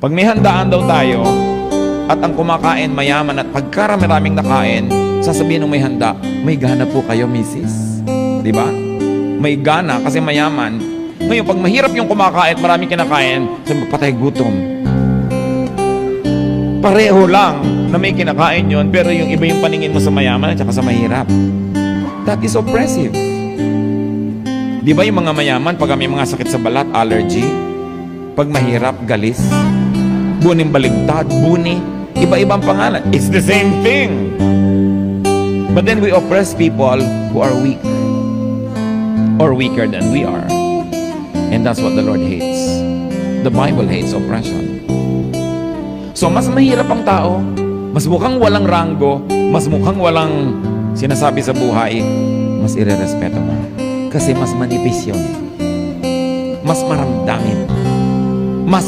Pag may handaan daw tayo, at ang kumakain mayaman at pagkarami-raming nakain, sasabihin ng may handa, may gana po kayo, misis. Di ba? May gana kasi mayaman. Ngayon, pag mahirap yung kumakain, maraming kinakain, sabi magpatay gutom. Pareho lang na may kinakain yon, pero yung iba yung paningin mo sa mayaman at saka sa mahirap. That is oppressive. Di ba yung mga mayaman, pag may mga sakit sa balat, allergy, pag mahirap, galis, buning baligtad, buni, iba-ibang pangalan. It's the same thing. But then we oppress people who are weak or weaker than we are. And that's what the Lord hates. The Bible hates oppression. So mas mahirap ang tao, mas mukhang walang ranggo, mas mukhang walang sinasabi sa buhay, mas irerespeto mo. Kasi mas manipis yun. Mas maramdamin. Mas